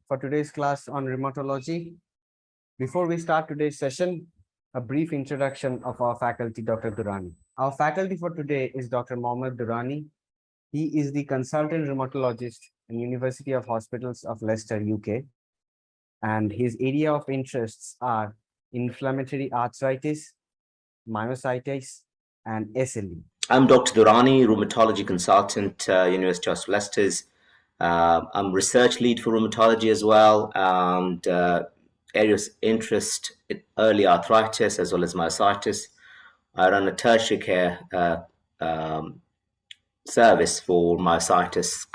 for today's class on rheumatology. Before we start today's session, a brief introduction of our faculty, Dr. Durrani. Our faculty for today is Dr. Maumer Durrani. He is the consultant rheumatologist in University of Hospitals of Leicester, UK. And his area of interests are inflammatory arthritis, myositis, and SLE. I'm Dr. Durrani, rheumatology consultant, University of Leicester. I'm research lead for rheumatology as well, and areas of interest in early arthritis as well as myositis. I run a tertiary care service for myositis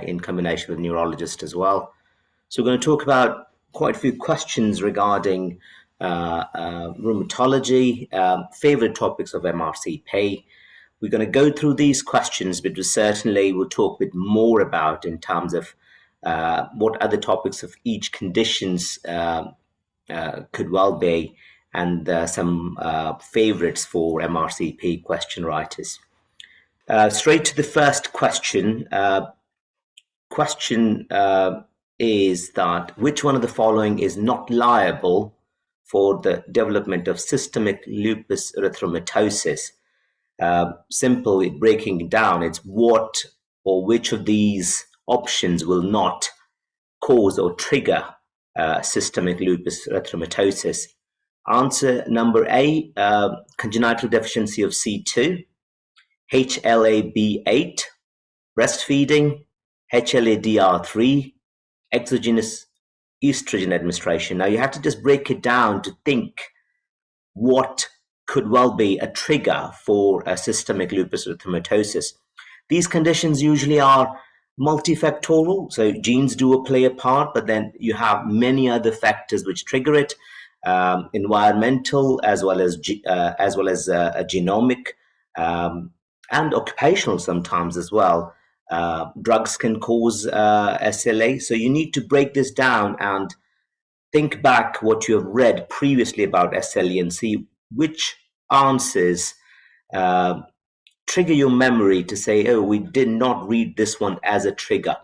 in combination with neurologist as well. So we're going to talk about quite a few questions regarding rheumatology, favorite topics of MRCP. We're going to go through these questions, but we certainly will talk a bit more about in terms of what other topics of each conditions could well be, and some favorites for MRCP question writers. Straight to the first question. Question is that which one of the following is not liable for the development of systemic lupus erythematosus? Simply breaking it down, it's what or which of these options will not cause or trigger systemic lupus erythematosus. Answer number A, congenital deficiency of C2, 𝑦𝒃𝒂𝒓𝒛, breastfeeding, ℏ/𝑑r3, exogenous estrogen administration. Now you have to just break it down to think what could well be a trigger for a systemic lupus erythematosus. These conditions usually are multifactorial, so genes do play a part, but then you have many other factors which trigger it, environmental as well as genomic and occupational sometimes as well. Drugs can cause SLA, so you need to break this down and think back what you have read previously about SLE and see which answers trigger your memory to say, oh, we did not read this one as a trigger.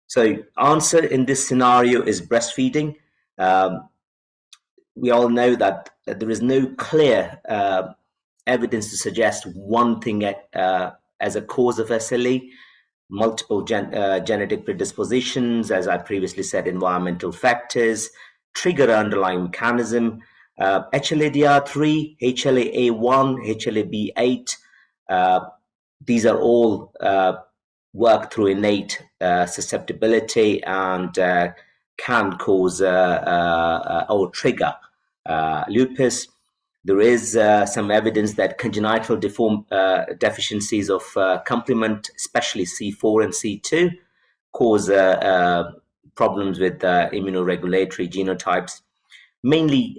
So answer in this scenario is breastfeeding. We all know that there is no clear evidence to suggest one thing as a cause of SLE. Multiple genetic predispositions, as I previously said, environmental factors, trigger underlying mechanism, ℏ/𝑑r3, ℏ/𝑎1, ℏ/𝑏8. These are all work through innate susceptibility and can cause or trigger lupus. There is some evidence that congenital deficiencies of complement, especially C4 and C2, cause problems with immunoregulatory genotypes, mainly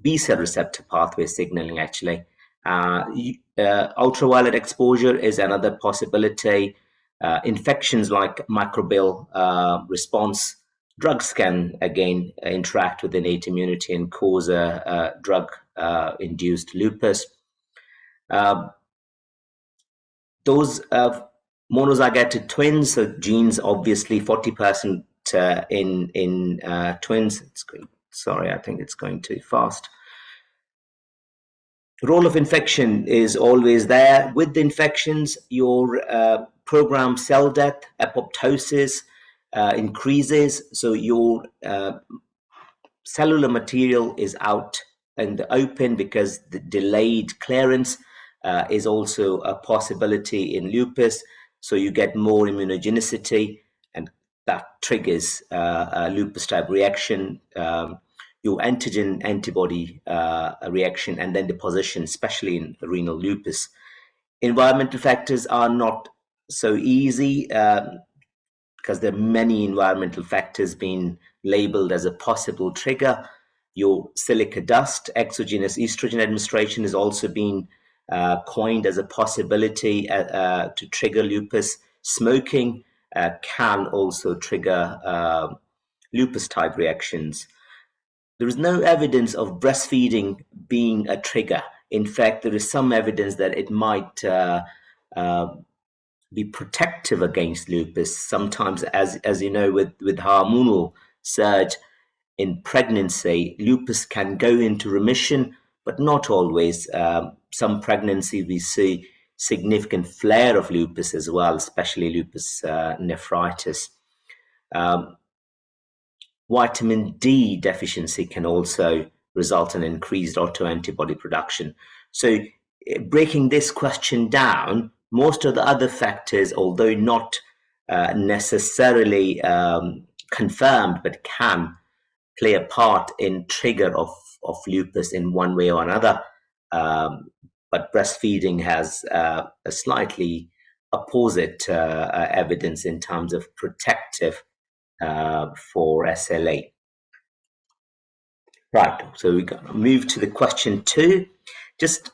B-cell receptor pathway signaling, actually. Ultraviolet exposure is another possibility. Infections like microbial response. Drugs can, again, interact with innate immunity and cause a drug-induced lupus. Those monozygotic twins, so genes obviously 40% in twins. Sorry, I think it's going too fast. The role of infection is always there. With the infections, your programmed cell death, apoptosis increases. So your cellular material is out in the open because the delayed clearance is also a possibility in lupus. So you get more immunogenicity, and that triggers a lupus type reaction. Your antigen antibody reaction, and then deposition, especially in renal lupus. Environmental factors are not so easy because there are many environmental factors being labeled as a possible trigger. Your silica dust, exogenous estrogen administration is also being coined as a possibility to trigger lupus. Smoking can also trigger lupus type reactions. There is no evidence of breastfeeding being a trigger. In fact, there is some evidence that it might be protective against lupus. Sometimes, as you know, with hormonal surge in pregnancy, lupus can go into remission, but not always. Some pregnancy we see significant flare of lupus as well, especially lupus nephritis. Vitamin D deficiency can also result in increased autoantibody production. So breaking this question down, most of the other factors, although not necessarily confirmed, but can play a part in trigger of lupus in one way or another. But breastfeeding has a slightly opposite evidence in terms of protective for SLA. Right, so we're going to move to the question 2. Just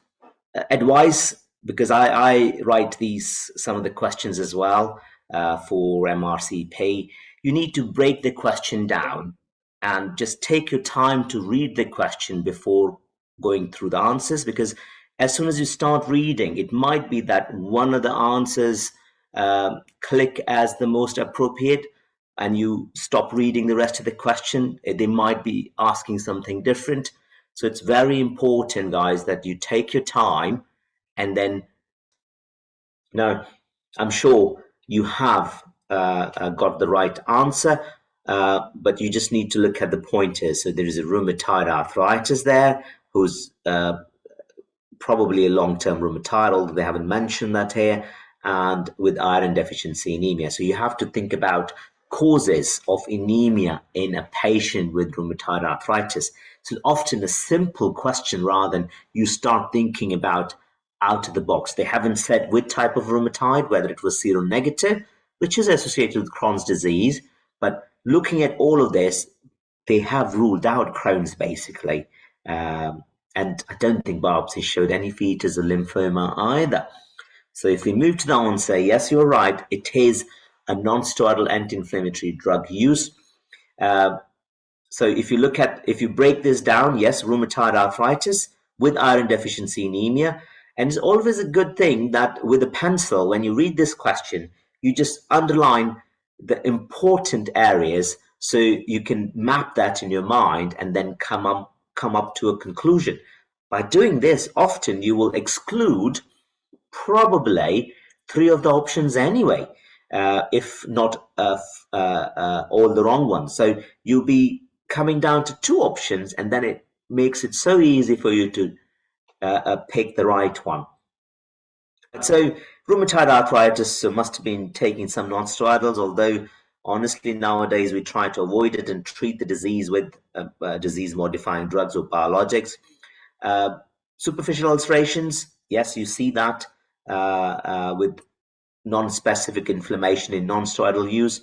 advice, because I write some of the questions as well for MRCP. You need to break the question down and just take your time to read the question before going through the answers, because as soon as you start reading, it might be that one of the answers click as the most appropriate, and you stop reading the rest of the question. They might be asking something different. So it's very important, guys, that you take your time and then, now, I'm sure you have got the right answer, but you just need to look at the pointers. So there is a rheumatoid arthritis there, who's probably a long-term rheumatoid, although they haven't mentioned that here, and with iron deficiency anemia. So you have to think about causes of anemia in a patient with rheumatoid arthritis. So often a simple question rather than you start thinking about out of the box. They haven't said which type of rheumatoid, whether it was seronegative, which is associated with Crohn's disease. But looking at all of this, they have ruled out Crohn's basically. And I don't think biopsy showed any features of lymphoma either. So if we move to the answer, yes, you're right. It is a non-steroidal anti-inflammatory drug use. So if you break this down, yes, rheumatoid arthritis with iron deficiency anemia. And it's always a good thing that with a pencil, when you read this question, you just underline the important areas so you can map that in your mind and then come up to a conclusion. By doing this, often you will exclude probably 3 of the options anyway, if not all the wrong ones. So you'll be coming down to 2 options, and then it makes it so easy for you to pick the right one. So rheumatoid arthritis must have been taking some non-steroidals, although honestly nowadays we try to avoid it and treat the disease with disease-modifying drugs or biologics. Superficial ulcerations, yes, you see that with non-specific inflammation in non-steroidal use.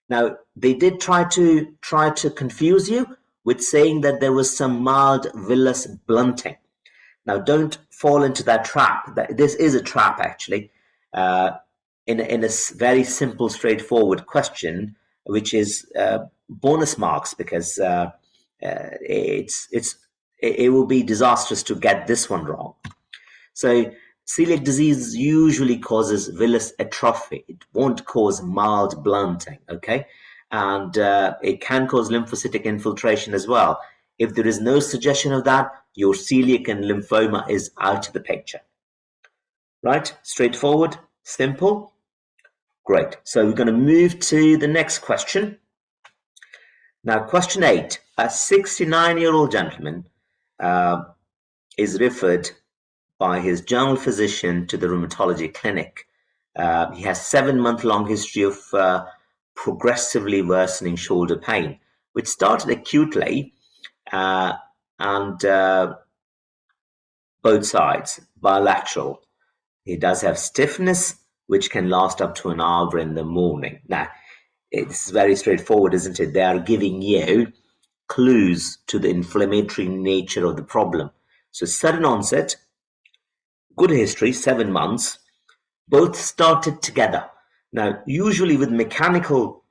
Now, they did try to confuse you with saying that there was some mild villus blunting. Now, don't fall into that trap. This is a trap, actually, in a very simple, straightforward question, which is bonus marks, because it will be disastrous to get this one wrong. So celiac disease usually causes villus atrophy. It won't cause mild blunting, okay? And it can cause lymphocytic infiltration as well. If there is no suggestion of that, your celiac and lymphoma is out of the picture. Right? Straightforward, simple. Great. So we're going to move to the next question. Now, question 8. A 69-year-old gentleman is referred by his general physician to the rheumatology clinic. He has 7-month-long history of progressively worsening shoulder pain, which started acutely and both sides, bilateral. He does have stiffness, which can last up to an hour in the morning. Now, it's very straightforward, isn't it? They are giving you clues to the inflammatory nature of the problem. So sudden onset, good history, 7 months, both started together. Now, usually with mechanical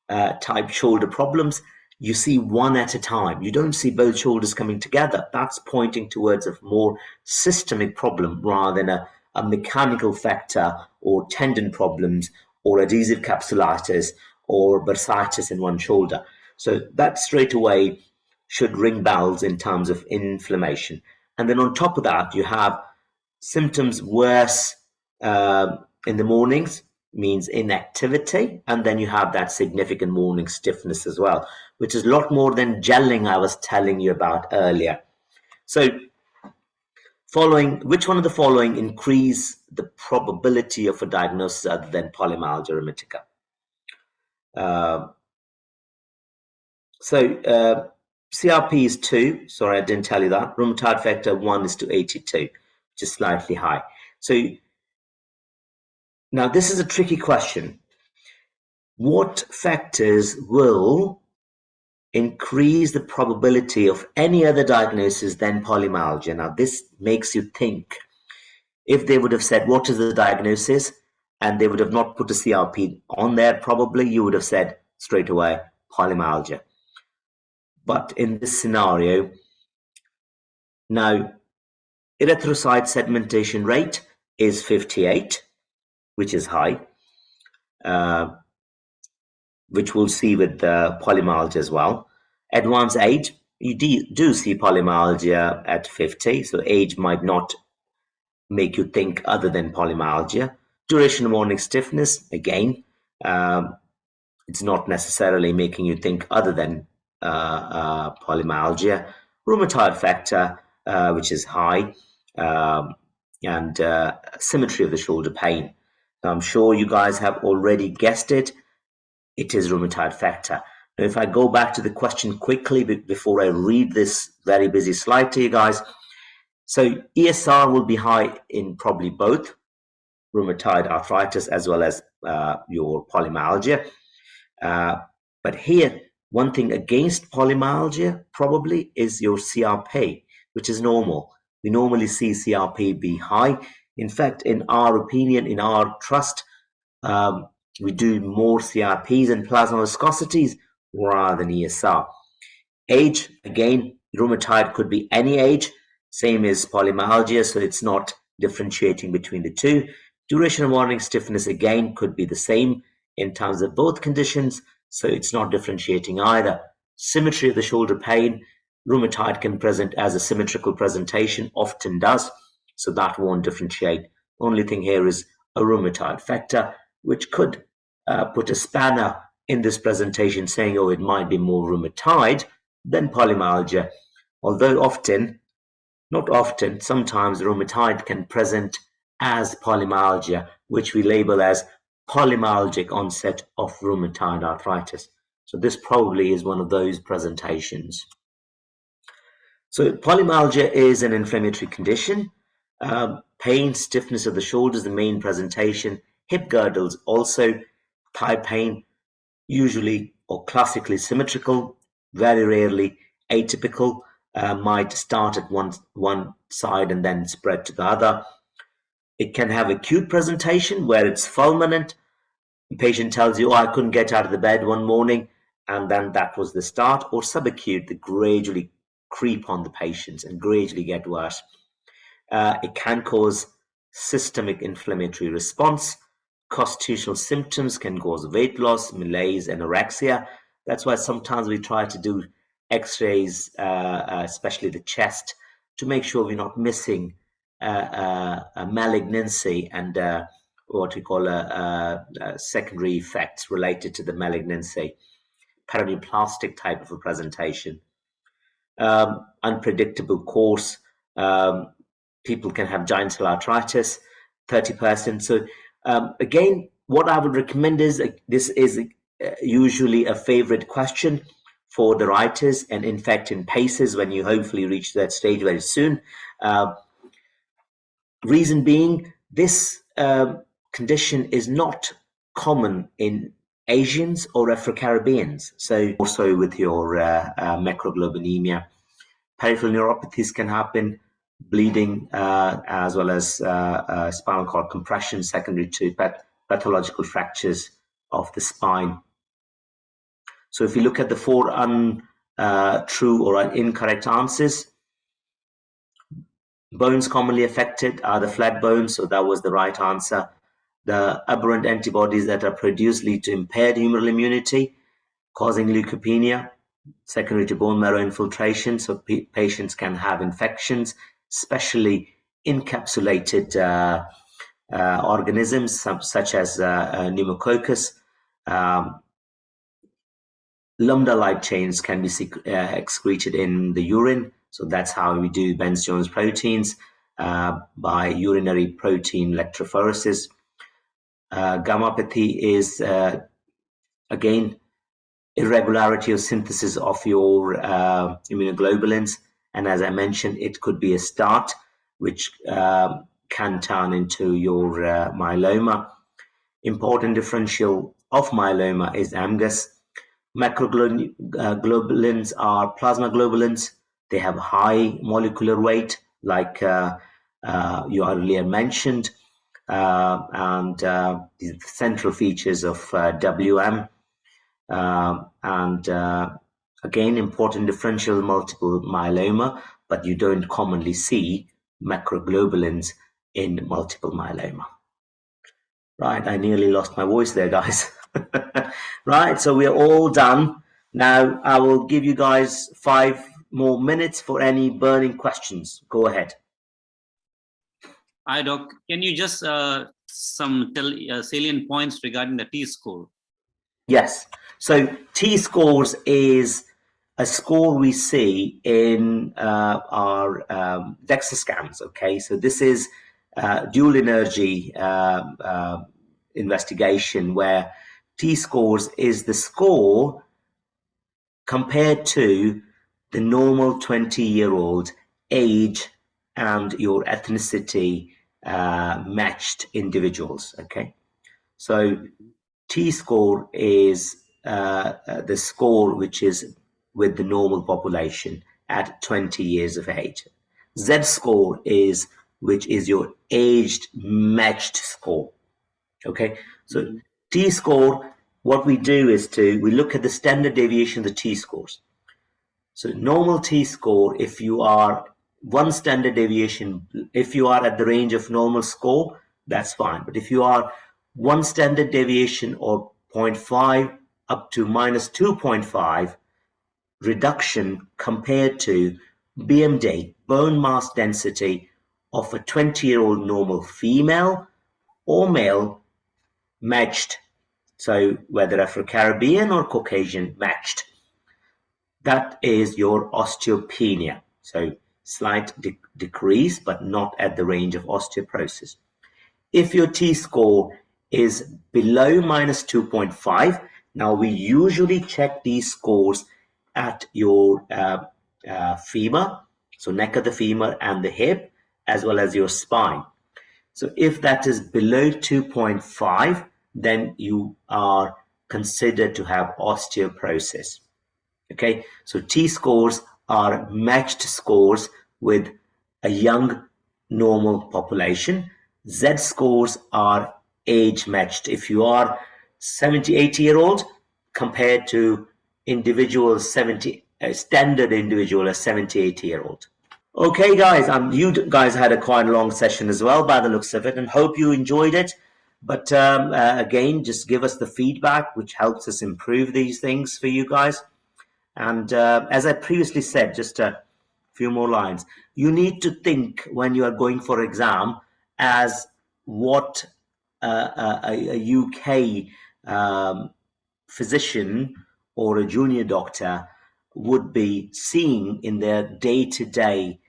type shoulder problems, you see one at a time. You don't see both shoulders coming together. That's pointing towards a more systemic problem rather than a a mechanical factor or tendon problems or adhesive capsulitis or bursitis in one shoulder. So that straight away should ring bells in terms of inflammation. And then on top of that, you have symptoms worse in the mornings, means inactivity, and then you have that significant morning stiffness as well, which is a lot more than gelling I was telling you about earlier. So which one of the following increase the probability of a diagnosis other than polymyalgia rheumatica? CRP is 2. Sorry, I didn't tell you that. Rheumatoid factor 1:82, which is slightly high. So now this is a tricky question. What factors will increase the probability of any other diagnosis than polymyalgia? Now this makes you think. If they would have said, what is the diagnosis? And they would have not put a CRP on there, probably you would have said straight away polymyalgia. But in this scenario, now erythrocyte sedimentation rate is 58, which is high, which we'll see with polymyalgia as well. Advanced age, you do see polymyalgia at 50, so age might not make you think other than polymyalgia. Duration of morning stiffness, again, it's not necessarily making you think other than polymyalgia. Rheumatoid factor, which is high, and symmetry of the shoulder pain. Now, I'm sure you guys have already guessed it. It is rheumatoid factor. Now, if I go back to the question quickly before I read this very busy slide to you guys. So ESR will be high in probably both rheumatoid arthritis as well as your polymyalgia. But here, one thing against polymyalgia probably is your CRP, which is normal. We normally see CRP be high. In fact, in our opinion, in our trust, we do more CRPs and plasma viscosities rather than ESR. Age, again, rheumatoid could be any age, same as polymyalgia, so it's not differentiating between the two. Duration of morning stiffness, again, could be the same in terms of both conditions, so it's not differentiating either. Symmetry of the shoulder pain, rheumatoid can present as a symmetrical presentation, often does, so that won't differentiate. Only thing here is a rheumatoid factor, which could put a spanner in this presentation saying, oh, it might be more rheumatoid than polymyalgia. Although not often, sometimes rheumatoid can present as polymyalgia, which we label as polymyalgic onset of rheumatoid arthritis. So this probably is one of those presentations. So polymyalgia is an inflammatory condition. Pain, stiffness of the shoulders, the main presentation. Hip girdles also. Thigh pain, usually or classically symmetrical, very rarely atypical, might start at one side and then spread to the other. It can have acute presentation where it's fulminant. The patient tells you, oh, I couldn't get out of the bed one morning, and then that was the start. Or subacute, that gradually creep on the patients and gradually get worse. It can cause systemic inflammatory response. Constitutional symptoms can cause weight loss, malaise, anorexia. That's why sometimes we try to do x-rays, especially the chest, to make sure we're not missing a malignancy and what we call secondary effects related to the malignancy, paraneoplastic type of a presentation. Unpredictable course. People can have giant cell arthritis, 30%. So again, what I would recommend is this is usually a favorite question for the writers, and in fact in PACEs when you hopefully reach that stage very soon. Reason being, this condition is not common in Asians or Afro-Caribbeans. So also with your macroglobulinemia, peripheral neuropathies can happen, bleeding, as well as spinal cord compression secondary to pathological fractures of the spine. So if you look at the 4 untrue or incorrect answers, Bones commonly affected are the flat bones, so that was the right answer. The aberrant antibodies that are produced lead to impaired humoral immunity, causing leukopenia, secondary to bone marrow infiltration, so patients can have infections, especially encapsulated organisms such as pneumococcus. Lambda light chains can be excreted in the urine, so that's how we do Bence-Jones proteins by urinary protein electrophoresis. Gammopathy is again irregularity of synthesis of your immunoglobulins, and as I mentioned, it could be a start which can turn into your myeloma. Important differential of myeloma is AMGUS. Macroglobulins are plasma globulins. They have high molecular weight, like you earlier mentioned, and the central features of WM. Again, important differential multiple myeloma, but you don't commonly see macroglobulins in multiple myeloma. Right, I nearly lost my voice there, guys. Right, so we're all done. Now I will give you guys 5 more minutes for any burning questions. Go ahead. Hi, Doc. Can you just tell salient points regarding the T-score? Yes. So T-scores is a score we see in our DEXA scans. Okay, so this is dual energy investigation where T-scores is the score compared to the normal 20-year-old age and your ethnicity matched individuals. Okay, so T-score is the score which is with the normal population at 20 years of age. Z-score is which is your aged matched score. Okay, so T-score, what we do is we look at the standard deviation of the T-scores. So normal T-score, if you are one standard deviation, if you are at the range of normal score, that's fine. But if you are one standard deviation or 0.5 up to minus 2.5 reduction compared to BMD, bone mass density of a 20-year-old normal female or male matched, so whether Afro-Caribbean or Caucasian matched, that is your osteopenia. So slight decrease, but not at the range of osteoporosis. If your T-score is below minus 2.5, now we usually check these scores at your femur, so neck of the femur and the hip, as well as your spine. So if that is below 2.5, then you are considered to have osteoporosis. Okay, so T-scores are matched scores with a young normal population. Z-scores are age matched. If you are 70, 80-year-old compared to individuals standard individual as 70, 80-year-old. Okay, guys, you guys had a quite long session as well by the looks of it, and hope you enjoyed it. But again, just give us the feedback, which helps us improve these things for you guys. And as I previously said, just a few more lines. You need to think when you are going for exam as what a UK physician or a junior doctor would be seeing in their day-to-day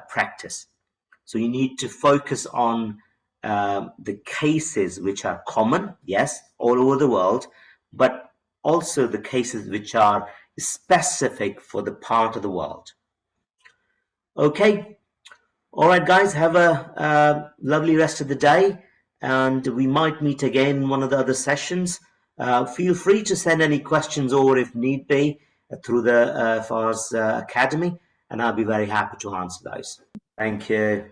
practice. So you need to focus on the cases which are common, yes, all over the world, but also the cases which are specific for the part of the world. Okay, all right, guys, have a lovely rest of the day, and we might meet again in one of the other sessions. Feel free to send any questions over if need be through the Farz Academy, and I'll be very happy to answer those. Thank you.